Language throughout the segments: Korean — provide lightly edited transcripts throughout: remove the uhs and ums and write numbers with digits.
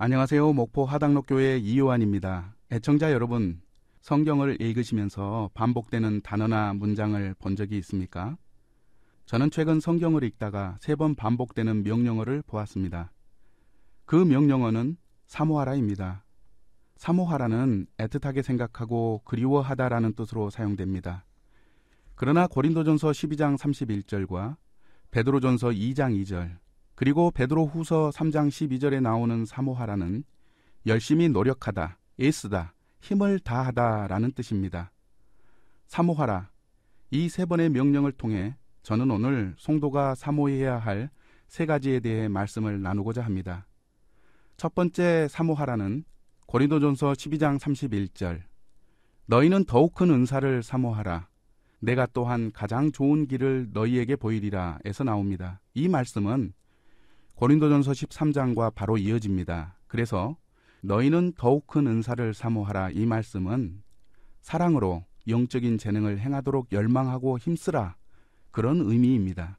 안녕하세요. 목포 하당록교회 이요한입니다. 애청자 여러분, 성경을 읽으시면서 반복되는 단어나 문장을 본 적이 있습니까? 저는 최근 성경을 읽다가 3번 반복되는 명령어를 보았습니다. 그 명령어는 사모하라입니다. 사모하라는 애틋하게 생각하고 그리워하다라는 뜻으로 사용됩니다. 그러나 고린도전서 12장 31절과 베드로전서 2장 2절 그리고 베드로후서 3장 12절에 나오는 사모하라는 열심히 노력하다, 애쓰다, 힘을 다하다라는 뜻입니다. 사모하라, 이 3번의 명령을 통해 저는 오늘 성도가 사모해야 할 3가지에 대해 말씀을 나누고자 합니다. 첫 번째 사모하라는 고린도전서 12장 31절 너희는 더욱 큰 은사를 사모하라. 내가 또한 가장 좋은 길을 너희에게 보이리라 에서 나옵니다. 이 말씀은 고린도전서 13장과 바로 이어집니다. 그래서 너희는 더욱 큰 은사를 사모하라 이 말씀은 사랑으로 영적인 재능을 행하도록 열망하고 힘쓰라 그런 의미입니다.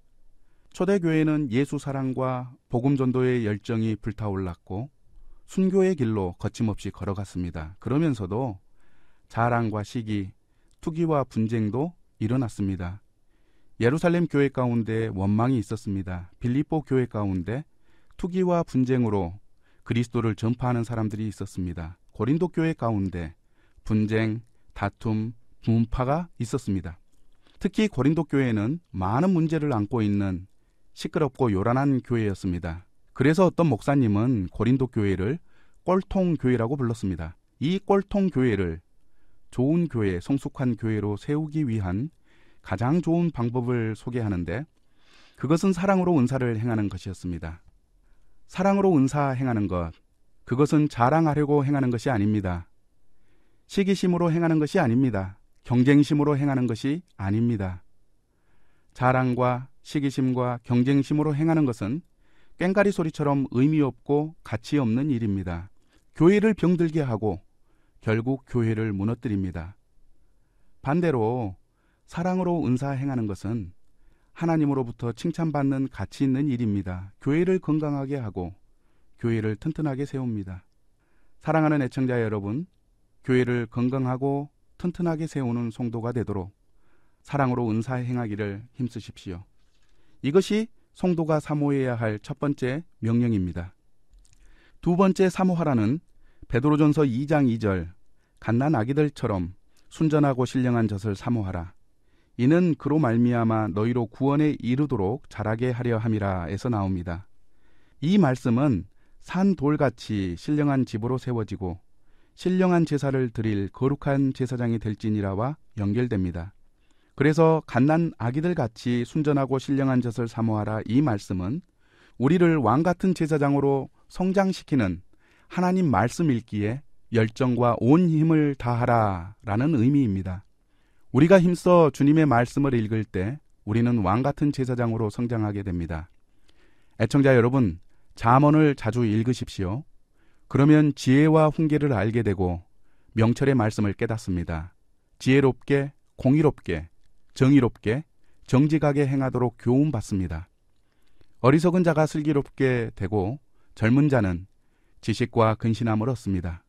초대교회는 예수 사랑과 복음 전도의 열정이 불타올랐고 순교의 길로 거침없이 걸어갔습니다. 그러면서도 자랑과 시기, 투기와 분쟁도 일어났습니다. 예루살렘 교회 가운데 원망이 있었습니다. 빌립보 교회 가운데 투기와 분쟁으로 그리스도를 전파하는 사람들이 있었습니다. 고린도 교회 가운데 분쟁, 다툼, 분파가 있었습니다. 특히 고린도 교회는 많은 문제를 안고 있는 시끄럽고 요란한 교회였습니다. 그래서 어떤 목사님은 고린도 교회를 꼴통 교회라고 불렀습니다. 이 꼴통 교회를 좋은 교회, 성숙한 교회로 세우기 위한 가장 좋은 방법을 소개하는데 그것은 사랑으로 은사를 행하는 것이었습니다. 사랑으로 은사 행하는 것, 그것은 자랑하려고 행하는 것이 아닙니다. 시기심으로 행하는 것이 아닙니다. 경쟁심으로 행하는 것이 아닙니다. 자랑과 시기심과 경쟁심으로 행하는 것은 꽹가리 소리처럼 의미 없고 가치 없는 일입니다. 교회를 병들게 하고 결국 교회를 무너뜨립니다. 반대로 사랑으로 은사 행하는 것은 하나님으로부터 칭찬받는 가치 있는 일입니다. 교회를 건강하게 하고 교회를 튼튼하게 세웁니다. 사랑하는 애청자 여러분, 교회를 건강하고 튼튼하게 세우는 성도가 되도록 사랑으로 은사 행하기를 힘쓰십시오. 이것이 성도가 사모해야 할 첫 번째 명령입니다. 두 번째 사모하라는 베드로전서 2장 2절 갓난 아기들처럼 순전하고 신령한 젖을 사모하라. 이는 그로 말미암아 너희로 구원에 이르도록 자라게 하려 함이라 에서 나옵니다. 이 말씀은 산 돌같이 신령한 집으로 세워지고 신령한 제사를 드릴 거룩한 제사장이 될지니라와 연결됩니다. 그래서 갓난 아기들같이 순전하고 신령한 젖을 사모하라 이 말씀은 우리를 왕같은 제사장으로 성장시키는 하나님 말씀 읽기에 열정과 온 힘을 다하라 라는 의미입니다. 우리가 힘써 주님의 말씀을 읽을 때 우리는 왕같은 제사장으로 성장하게 됩니다. 애청자 여러분, 잠언을 자주 읽으십시오. 그러면 지혜와 훈계를 알게 되고 명철의 말씀을 깨닫습니다. 지혜롭게, 공의롭게, 정의롭게, 정직하게 행하도록 교훈받습니다. 어리석은 자가 슬기롭게 되고 젊은 자는 지식과 근신함을 얻습니다.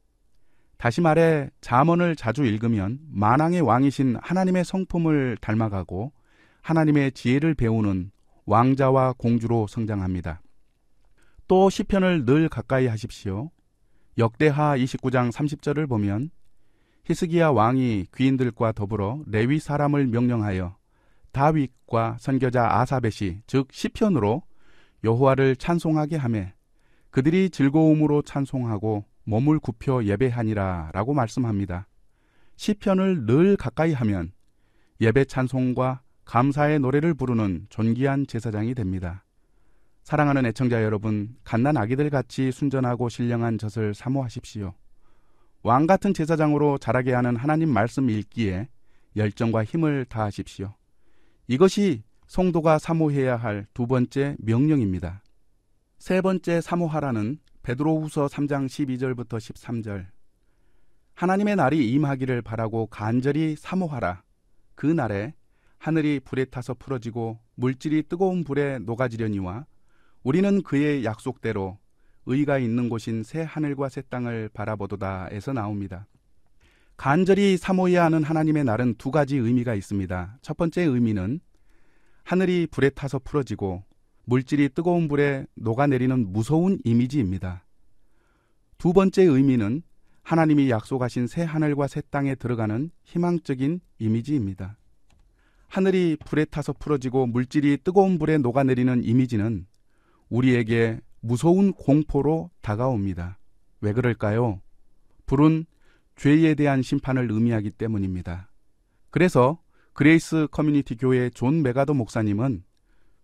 다시 말해 잠언을 자주 읽으면 만왕의 왕이신 하나님의 성품을 닮아가고 하나님의 지혜를 배우는 왕자와 공주로 성장합니다. 또 시편을 늘 가까이 하십시오. 역대하 29장 30절을 보면 히스기야 왕이 귀인들과 더불어 레위 사람을 명령하여 다윗과 선교자 아사벳이 즉 시편으로 여호와를 찬송하게 하매 그들이 즐거움으로 찬송하고 몸을 굽혀 예배하니라 라고 말씀합니다. 시편을 늘 가까이 하면 예배 찬송과 감사의 노래를 부르는 존귀한 제사장이 됩니다. 사랑하는 애청자 여러분, 갓난 아기들같이 순전하고 신령한 젖을 사모하십시오. 왕같은 제사장으로 자라게 하는 하나님 말씀 읽기에 열정과 힘을 다하십시오. 이것이 성도가 사모해야 할 두 번째 명령입니다. 세 번째 사모하라는 베드로후서 3장 12절부터 13절 하나님의 날이 임하기를 바라고 간절히 사모하라. 그 날에 하늘이 불에 타서 풀어지고 물질이 뜨거운 불에 녹아지려니와 우리는 그의 약속대로 의가 있는 곳인 새 하늘과 새 땅을 바라보도다에서 나옵니다. 간절히 사모해야 하는 하나님의 날은 두 가지 의미가 있습니다. 첫 번째 의미는 하늘이 불에 타서 풀어지고 물질이 뜨거운 불에 녹아내리는 무서운 이미지입니다. 두 번째 의미는 하나님이 약속하신 새 하늘과 새 땅에 들어가는 희망적인 이미지입니다. 하늘이 불에 타서 풀어지고 물질이 뜨거운 불에 녹아내리는 이미지는 우리에게 무서운 공포로 다가옵니다. 왜 그럴까요? 불은 죄에 대한 심판을 의미하기 때문입니다. 그래서 그레이스 커뮤니티 교회 존 메가더 목사님은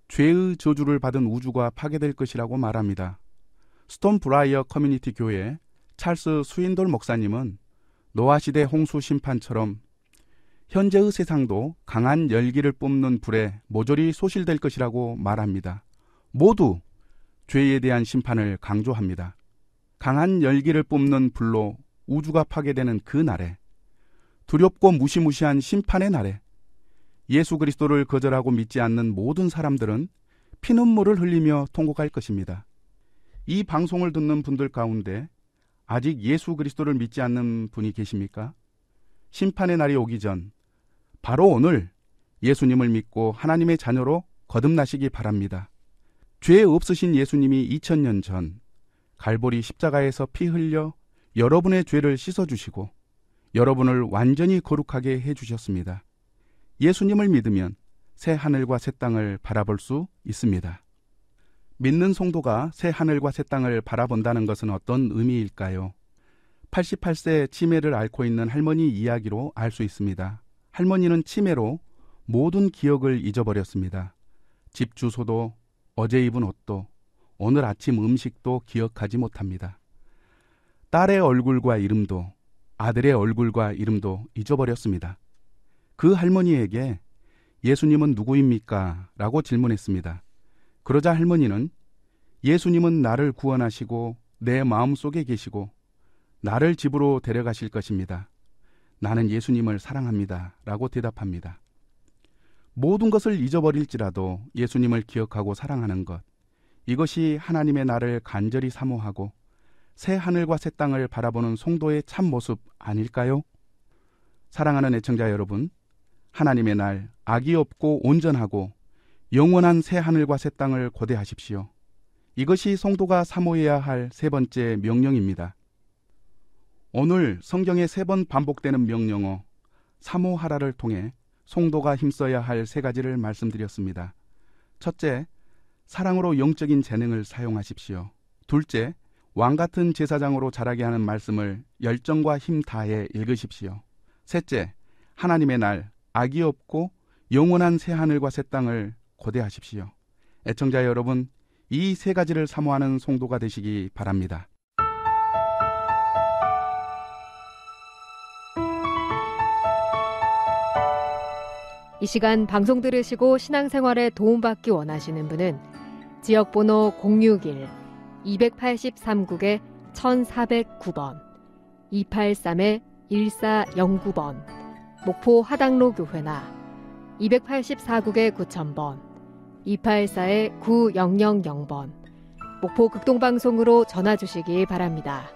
죄의 저주를 받은 우주가 파괴될 것이라고 말합니다. 스톤 브라이어 커뮤니티 교회 찰스 스윈돌 목사님은 노아 시대 홍수 심판처럼 현재의 세상도 강한 열기를 뿜는 불에 모조리 소실될 것이라고 말합니다. 모두 죄에 대한 심판을 강조합니다. 강한 열기를 뿜는 불로 우주가 파괴되는 그 날에, 두렵고 무시무시한 심판의 날에 예수 그리스도를 거절하고 믿지 않는 모든 사람들은 피눈물을 흘리며 통곡할 것입니다. 이 방송을 듣는 분들 가운데 아직 예수 그리스도를 믿지 않는 분이 계십니까? 심판의 날이 오기 전 바로 오늘 예수님을 믿고 하나님의 자녀로 거듭나시기 바랍니다. 죄 없으신 예수님이 2000년 전 갈보리 십자가에서 피 흘려 여러분의 죄를 씻어주시고 여러분을 완전히 거룩하게 해주셨습니다. 예수님을 믿으면 새 하늘과 새 땅을 바라볼 수 있습니다. 믿는 성도가 새 하늘과 새 땅을 바라본다는 것은 어떤 의미일까요? 88세 치매를 앓고 있는 할머니 이야기로 알 수 있습니다. 할머니는 치매로 모든 기억을 잊어버렸습니다. 집 주소도 어제 입은 옷도 오늘 아침 음식도 기억하지 못합니다. 딸의 얼굴과 이름도 아들의 얼굴과 이름도 잊어버렸습니다. 그 할머니에게 예수님은 누구입니까? 라고 질문했습니다. 그러자 할머니는 예수님은 나를 구원하시고 내 마음속에 계시고 나를 집으로 데려가실 것입니다. 나는 예수님을 사랑합니다. 라고 대답합니다. 모든 것을 잊어버릴지라도 예수님을 기억하고 사랑하는 것, 이것이 하나님의 나를 간절히 사모하고 새 하늘과 새 땅을 바라보는 성도의 참 모습 아닐까요? 사랑하는 애청자 여러분, 하나님의 날 악이 없고 온전하고 영원한 새 하늘과 새 땅을 고대하십시오. 이것이 성도가 사모해야 할 세 번째 명령입니다. 오늘 성경에 3번 반복되는 명령어 사모하라를 통해 성도가 힘써야 할 3가지를 말씀드렸습니다. 첫째, 사랑으로 영적인 재능을 사용하십시오. 둘째, 왕같은 제사장으로 자라게 하는 말씀을 열정과 힘 다해 읽으십시오. 셋째, 하나님의 날 악이 없고 영원한 새 하늘과 새 땅을 고대하십시오. 애청자 여러분, 이 3가지를 사모하는 성도가 되시기 바랍니다. 이 시간 방송 들으시고 신앙생활에 도움받기 원하시는 분은 지역번호 061-283국에 1409번, 283-1409번, 목포 하당로 교회나 284국에 9000번, 284-9000번, 목포 극동방송으로 전화 주시기 바랍니다.